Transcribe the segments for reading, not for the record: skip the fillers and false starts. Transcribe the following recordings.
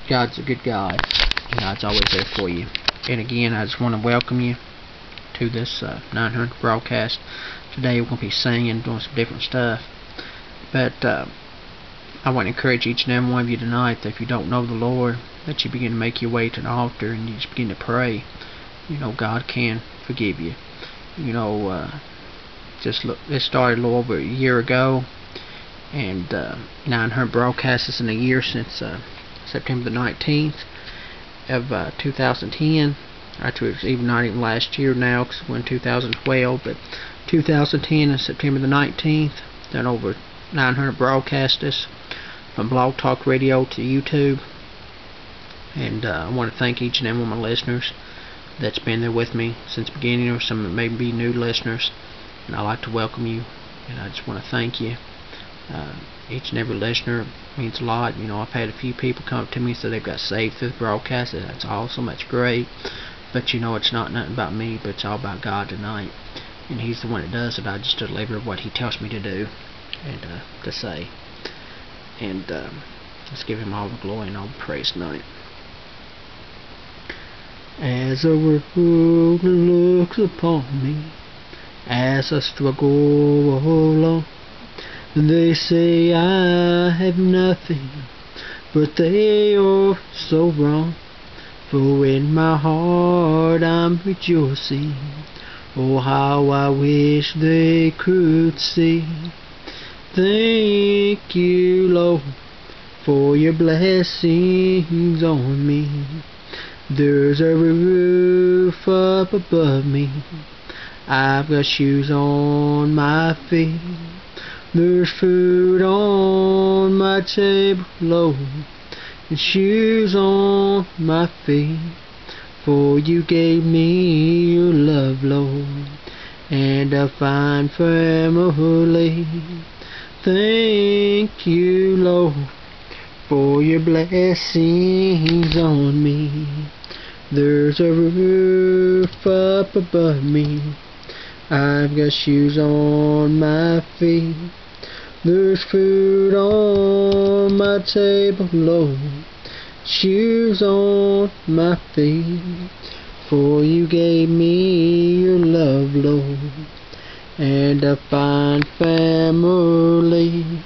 God's a good God, and God's always there for you. And again, I just want to welcome you to this 900 broadcast. Today we're going to be singing, doing some different stuff. But I want to encourage each and every one of you tonight that if you don't know the Lord, that you begin to make your way to an altar and you just begin to pray. You know, God can forgive you. You know, just look, this started a little over a year ago, and 900 broadcasts is in a year since September the 19th of 2010. Actually, it's not even last year now, because we're in 2012, but 2010 and September the 19th, done over 900 broadcasts from Blog Talk Radio to YouTube. And I want to thank each and every one of my listeners that's been there with me since the beginning, or some that may be new listeners. And I'd like to welcome you, and I just want to thank you. Each and every listener means a lot. You know, I've had a few people come up to me and say they've got saved through the broadcast. That's awesome, that's great. But you know, it's not nothing about me, but it's all about God tonight. And He's the one that does it. I just deliver what He tells me to do and to say. And let's give Him all the glory and all the praise tonight. As the world looks upon me, as I struggle along, they say I have nothing, but they are so wrong. For in my heart I'm rejoicing. Oh, how I wish they could see. Thank you, Lord, for your blessings on me. There's a roof up above me. I've got shoes on my feet. There's food on my table, Lord, and shoes on my feet. For you gave me your love, Lord, and a fine family. Thank you, Lord, for your blessings on me. There's a roof up above me. I've got shoes on my feet. There's food on my table, Lord, shoes on my feet. For you gave me your love, Lord, and a fine family.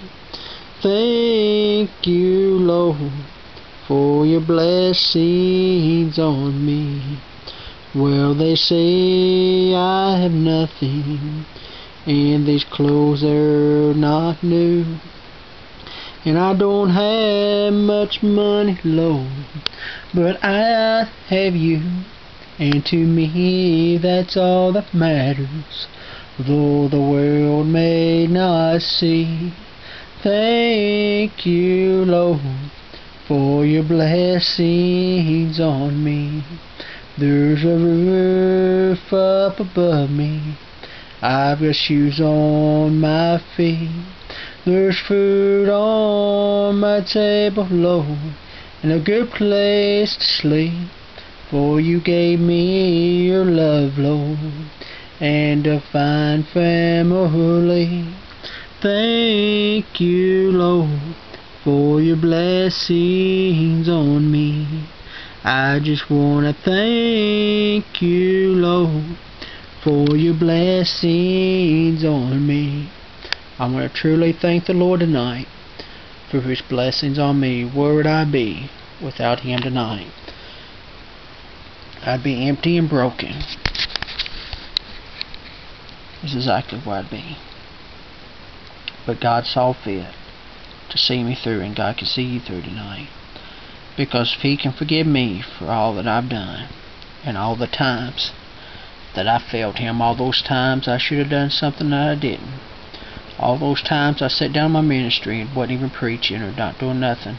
Thank you, Lord, for your blessings on me. Well, they say I have nothing, and these clothes are not new, and I don't have much money, Lord, but I have you, and to me that's all that matters, though the world may not see. Thank you, Lord, for your blessings on me. There's a roof up above me. I've got shoes on my feet. There's food on my table, Lord, and a good place to sleep. For you gave me your love, Lord, and a fine family. Thank you, Lord, for your blessings on me. I just want to thank you, Lord, for your blessings on me. I want to truly thank the Lord tonight for His blessings on me. Where would I be without Him tonight? I'd be empty and broken. That's exactly where I'd be. But God saw fit to see me through, and God can see you through tonight. Because if He can forgive me for all that I've done, and all the times that I failed Him, all those times I should have done something that I didn't, all those times I sat down in my ministry and wasn't even preaching or not doing nothing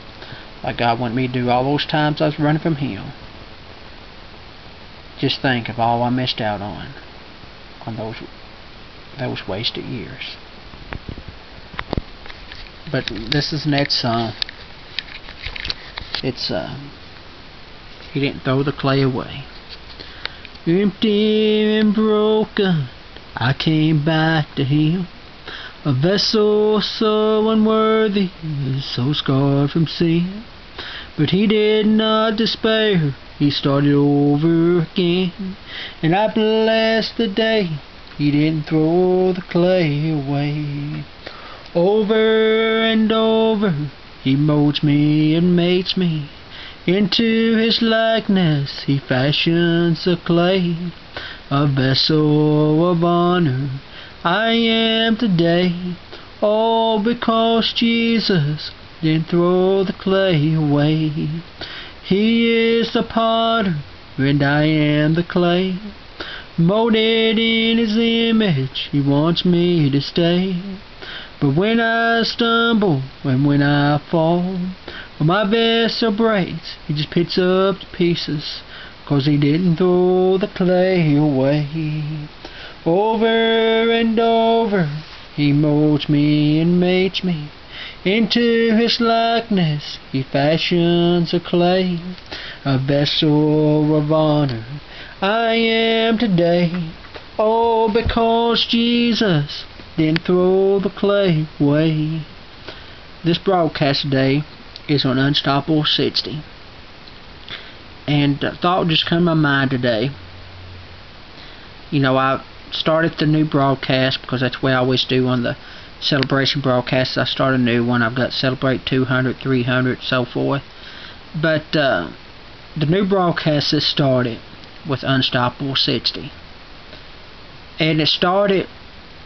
like God wanted me to do, all those times I was running from Him, just think of all I missed out on those wasted years. But this is the next song. It's He didn't throw the clay away. Empty and broken, I came back to Him, a vessel so unworthy, so scarred from sin. But he did not despair. He started over again. And I bless the day he didn't throw the clay away. Over and over he molds me and makes me into his likeness. He fashions the clay, a vessel of honor I am today. All because Jesus didn't throw the clay away. He is the potter and I am the clay, molded in his image. He wants me to stay. But when I stumble and when I fall, when my vessel breaks, he just picks up the pieces, 'cause he didn't throw the clay away. Over and over he molds me and makes me into his likeness. He fashions a clay, a vessel of honor I am today. Oh, because Jesus didn't throw the clay away. This broadcast today is on Unstoppable 60. And a thought just came to my mind today. You know, I started the new broadcast because that's what I always do on the celebration broadcasts. I start a new one. I've got Celebrate 200, 300, so forth. But the new broadcast has started with Unstoppable 60. And it started,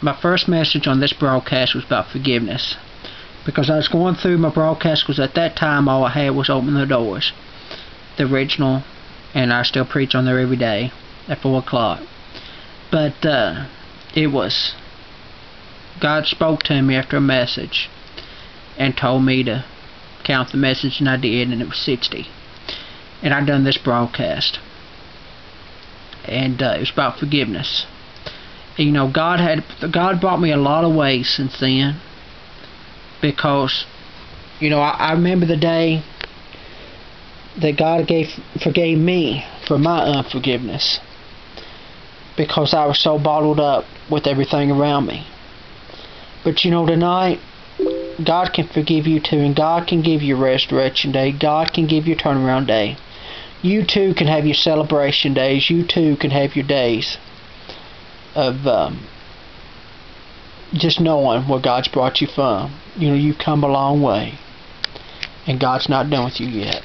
my first message on this broadcast was about forgiveness. Because I was going through my broadcast, because at that time all I had was Open the Doors, the original, and I still preach on there every day at 4 o'clock. But it was, God spoke to me after a message and told me to count the message, and I did, and it was 60. And I done this broadcast. And it was about forgiveness. And, you know, God brought me a lot of ways since then. Because, you know, I remember the day that God forgave me for my unforgiveness. Because I was so bottled up with everything around me. But, you know, tonight, God can forgive you too. And God can give you restoration day. God can give you turnaround day. You too can have your celebration days. You too can have your days of just knowing where God's brought you from. You know, you've come a long way. And God's not done with you yet.